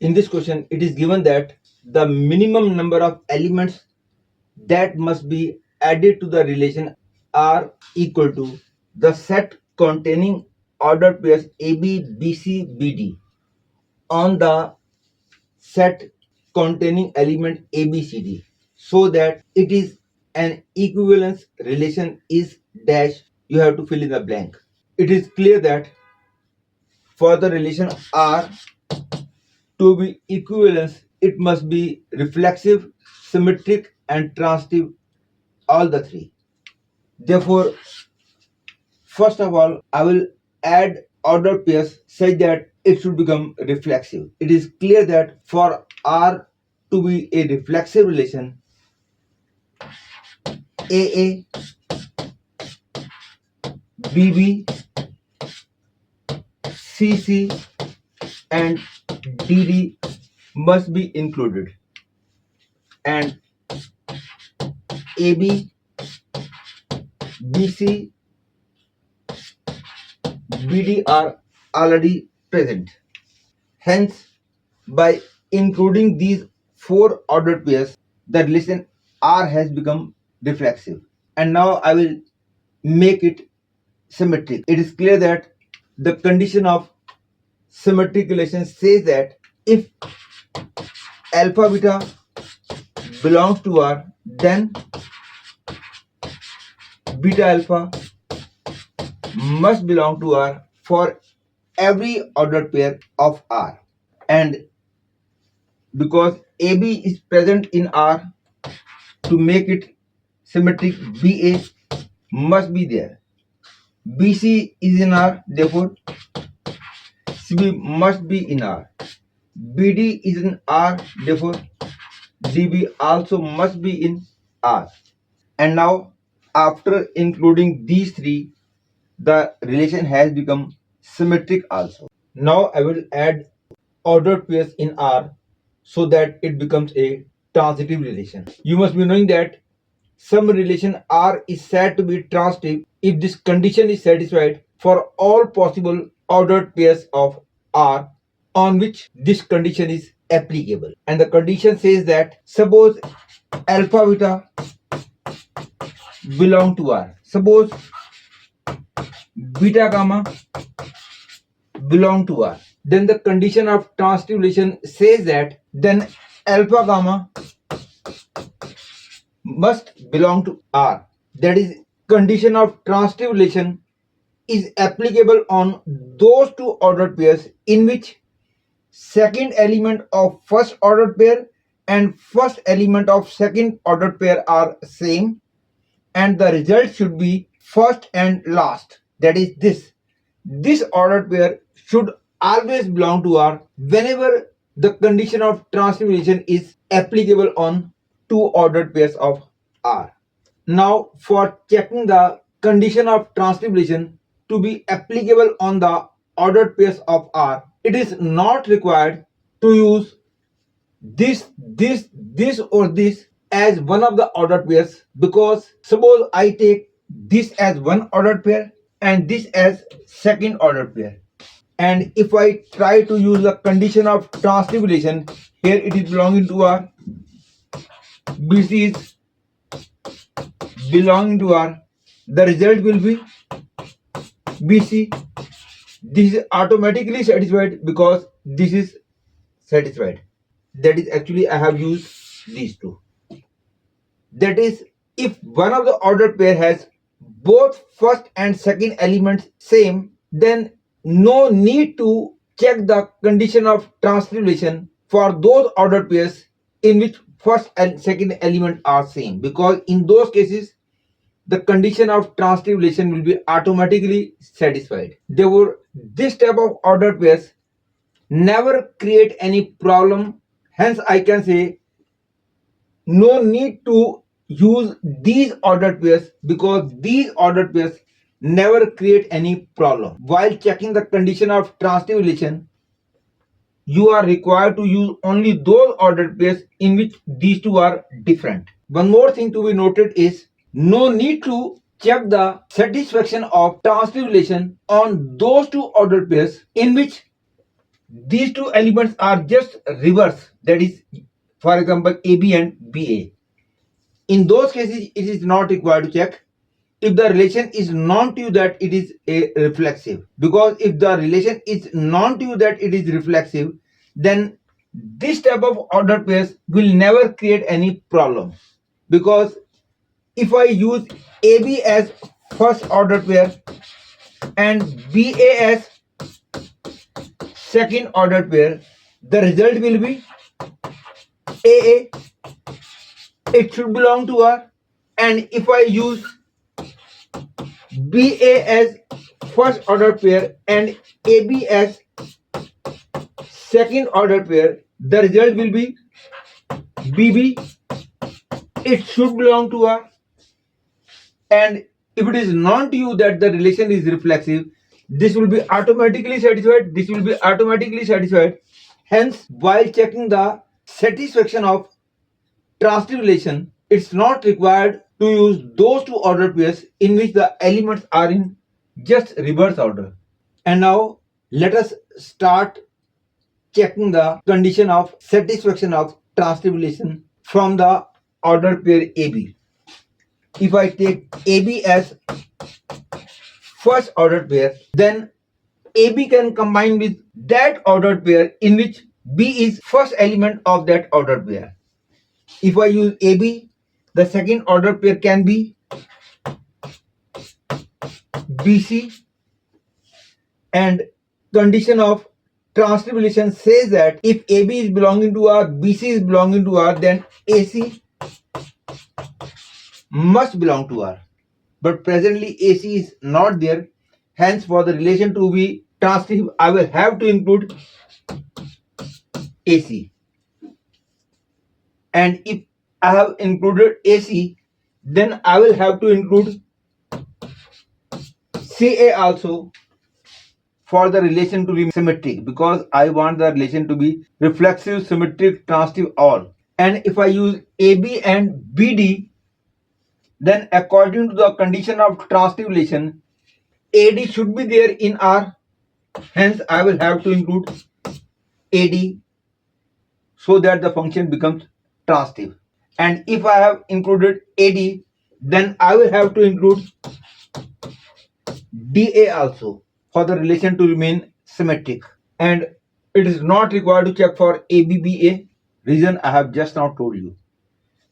In this question, it is given that the minimum number of elements that must be added to the relation are equal to the set containing ordered pairs AB, BC, BD on the set containing element ABCD, so that it is an equivalence relation is dash. You have to fill in the blank. It is clear that for the relation R to be equivalence, it must be reflexive, symmetric, and transitive, all the three. Therefore, first of all, I will add ordered pairs such that it should become reflexive. It is clear that for R to be a reflexive relation, AA, BB, CC, and DD must be included, and AB, BC, BD are already present. Hence, by including these four ordered pairs, the relation R has become reflexive. And now I will make it symmetric. It is clear that the condition of symmetric relation says that if alpha beta belongs to R, then beta alpha must belong to R for every ordered pair of R. And because AB is present in R, to make it symmetric, BA must be there. BC is in R, therefore CB must be in R. BD is in R, therefore DB also must be in R. And now, after including these three, the relation has become symmetric also. Now I will add ordered pairs in R so that it becomes a transitive relation. You must be knowing that some relation R is said to be transitive if this condition is satisfied for all possible ordered pairs of R on which this condition is applicable. And the condition says that suppose alpha beta belong to R. Suppose beta gamma belong to R. Then the condition of transitive relation says that then alpha gamma must belong to R. That is, condition of transitive relation is applicable on those two ordered pairs in which second element of first ordered pair and first element of second ordered pair are same, and the result should be first and last. That is, this ordered pair should always belong to R whenever the condition of transitive relation is applicable on two ordered pairs of R. Now, for checking the condition of transitive relation to be applicable on the ordered pairs of R, it is not required to use this or this as one of the ordered pairs, because suppose I take this as one ordered pair and this as second ordered pair, and if I try to use the condition of transitive relation, here it is belonging to R, BC is belonging to R, the result will be BC. This is automatically satisfied because this is satisfied. That is, actually I have used these two. That is, if one of the ordered pair has both first and second elements same, then no need to check the condition of transitive relation for those ordered pairs in which first and second element are same, because in those cases the condition of transitive relation will be automatically satisfied. Therefore, this type of ordered pairs never create any problem. Hence, I can say no need to use these ordered pairs because these ordered pairs never create any problem. While checking the condition of transitive relation, you are required to use only those ordered pairs in which these two are different. One more thing to be noted is no need to check the satisfaction of transitive relation on those two ordered pairs in which these two elements are just reverse, that is, for example, AB and BA. In those cases, it is not required to check if the relation is known to you that it is a reflexive, because if the relation is known to you that it is reflexive, then this type of ordered pairs will never create any problem. Because if I use AB as first ordered pair and BA as second ordered pair, the result will be AA, it should belong to R. And if I use BA as first order pair and AB as second order pair, the result will be BB, it should belong to R. And if it is known to you that the relation is reflexive, this will be automatically satisfied, this will be automatically satisfied. Hence, while checking the satisfaction of transitive relation, it's not required to use those two ordered pairs in which the elements are in just reverse order. And now let us start checking the condition of satisfaction of transitive relation from the ordered pair AB. If I take AB as first ordered pair, then AB can combine with that ordered pair in which B is first element of that ordered pair. If I use AB, the second ordered pair can be BC, and condition of transitive relation says that if AB is belonging to R, BC is belonging to R, then AC must belong to R. But presently AC is not there. Hence, for the relation to be transitive, I will have to include AC. And if I have included AC, then I will have to include CA also for the relation to be symmetric, because I want the relation to be reflexive, symmetric, transitive, all. And if I use AB and BD, then according to the condition of transitive relation, AD should be there in R. Hence, I will have to include AD so that the function becomes transitive. And if I have included AD, then I will have to include DA also for the relation to remain symmetric. And it is not required to check for ABBA, reason I have just now told you.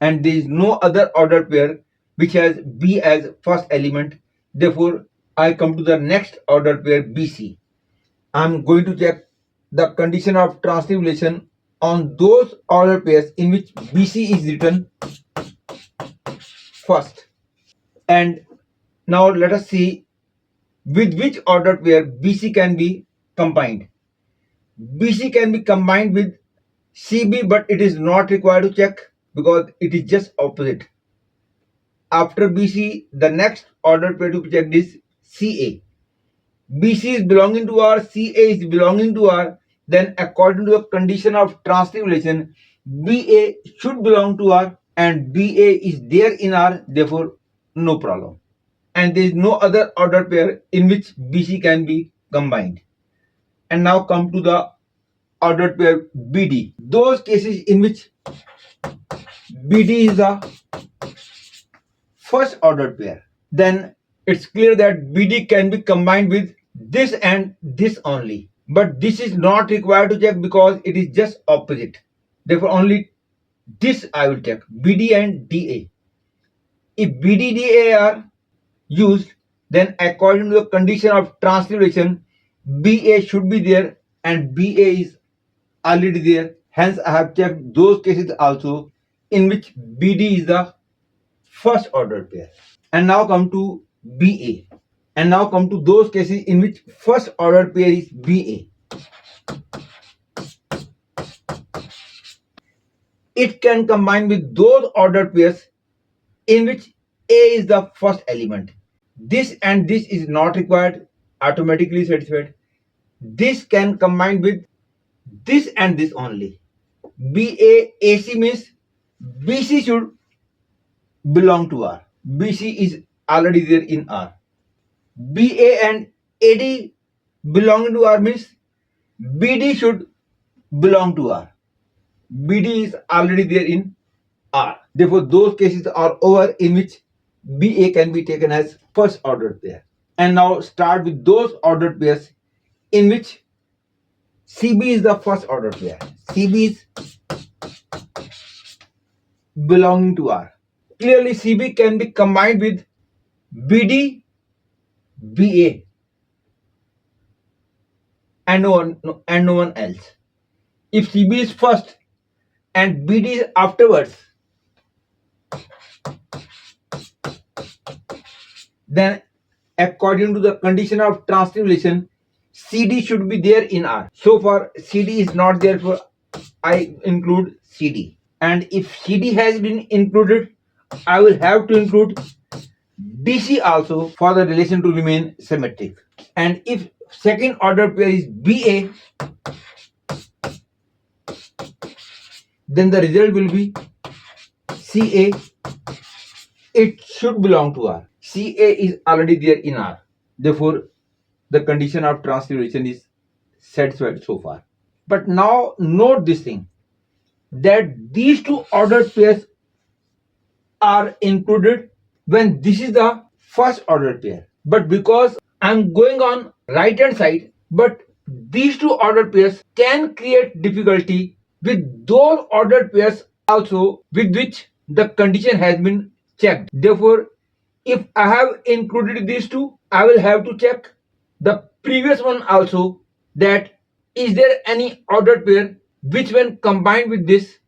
And there is no other ordered pair which has B as first element. Therefore, I come to the next ordered pair BC. I am going to check the condition of transitive relation on those ordered pairs in which BC is written first. And now let us see with which ordered pair BC can be combined. BC can be combined with CB, but it is not required to check because it is just opposite. After BC, the next ordered pair to be checked is CA. BC is belonging to R, CA is belonging to R, then according to the condition of transitive relation, BA should belong to R and BA is there in R, therefore no problem. And there is no other ordered pair in which BC can be combined. And now come to the ordered pair BD. Those cases in which BD is the first ordered pair, then it's clear that BD can be combined with this and this only. But this is not required to check because it is just opposite. Therefore, only this I will check, BD and DA. If BD, DA are used, then according to the condition of transitive relation, BA should be there and BA is already there. Hence, I have checked those cases also in which BD is the first ordered pair. And now come to BA. And now come to those cases in which first ordered pair is BA. It can combine with those ordered pairs in which A is the first element. This and this is not required, automatically satisfied. This can combine with this and this only. BAAC means BC should belong to R. BC is already there in R. BA and AD belonging to R means BD should belong to R. BD is already there in R. Therefore, those cases are over in which BA can be taken as first ordered pair. And now start with those ordered pairs in which CB is the first order pair. CB is belonging to R. Clearly, CB can be combined with BD, BA, and no one else. If CB is first and BD is afterwards, then according to the condition of translation, CD should be there in R. So far, CD is not there, for I include CD. And if CD has been included, I will have to include DC also for the relation to remain symmetric. And if second order pair is BA, then the result will be CA. It should belong to R. CA is already there in R. Therefore, the condition of translation is satisfied so far. But now note this thing, that these two ordered pairs are included when this is the first ordered pair. But because I'm going on right hand side, but these two ordered pairs can create difficulty with those ordered pairs also with which the condition has been checked. Therefore, if I have included these two, I will have to check the previous one also, that is there any ordered pair which when combined with this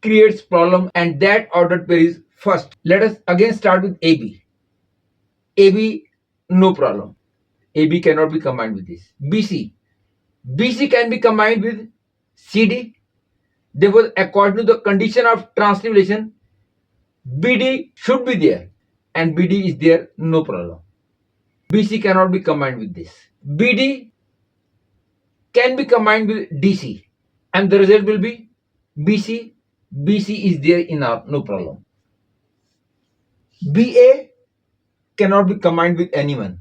creates problem, and that ordered pair is first. Let us again start with AB. AB, no problem. AB cannot be combined with this. BC. BC can be combined with CD. Therefore, according to the condition of translation, BD should be there. And BD is there, no problem. BC cannot be combined with this. BD can be combined with DC. And the result will be BC. BC is there in R, no problem. BA cannot be combined with anyone.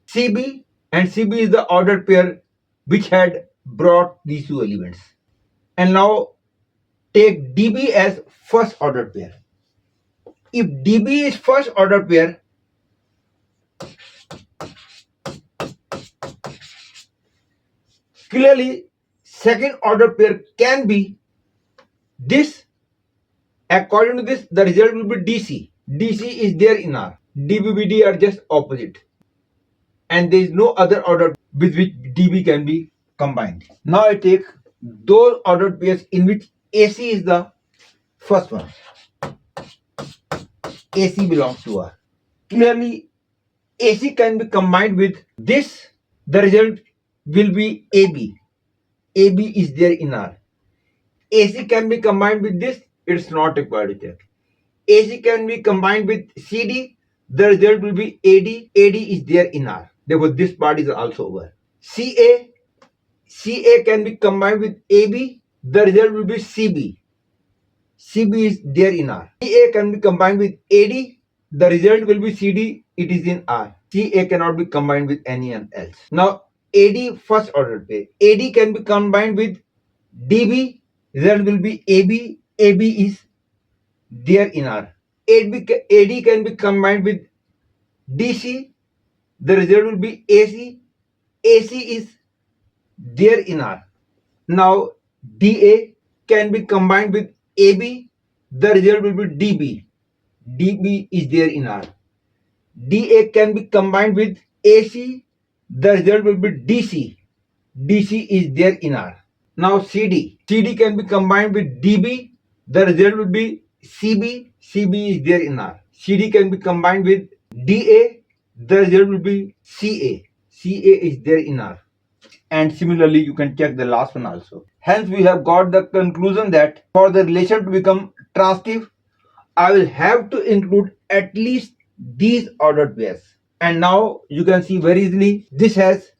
CB, and CB is the ordered pair which had brought these two elements. And now take DB as first ordered pair. If DB is first ordered pair, clearly second ordered pair can be this. According to this, the result will be DC. DC is there in R. DB, BD are just opposite. And there is no other order with which DB can be combined. Now I take those ordered pairs in which AC is the first one. AC belongs to R. Clearly, AC can be combined with this. The result will be AB. AB is there in R. AC can be combined with this. It's not required to check. AC can be combined with CD. The result will be AD. AD is there in R. Therefore, this part is also over. CA. CA can be combined with AB. The result will be CB. CB is there in R. CA can be combined with AD. The result will be CD. It is in R. CA cannot be combined with anyone else. Now, AD first order pair. AD can be combined with DB. Result will be AB. AB is there in R. AD can be combined with DC. The result will be AC. AC is there in R. Now, DA can be combined with AB. The result will be DB. DB is there in R. DA can be combined with AC. The result will be DC. DC is there in R. Now, CD. CD can be combined with DB. The result will be CB. CB is there in R. CD can be combined with DA. The result will be CA. CA is there in R. And similarly, you can check the last one also. Hence, we have got the conclusion that for the relation to become transitive, I will have to include at least these ordered pairs. And now you can see very easily this has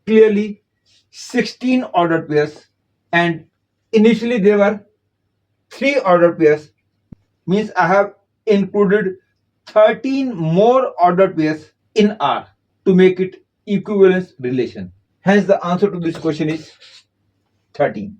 clearly 16 ordered pairs, and initially there were 3 ordered pairs. Means I have included 13 more ordered pairs in R to make it equivalence relation. Hence the answer to this question is 13.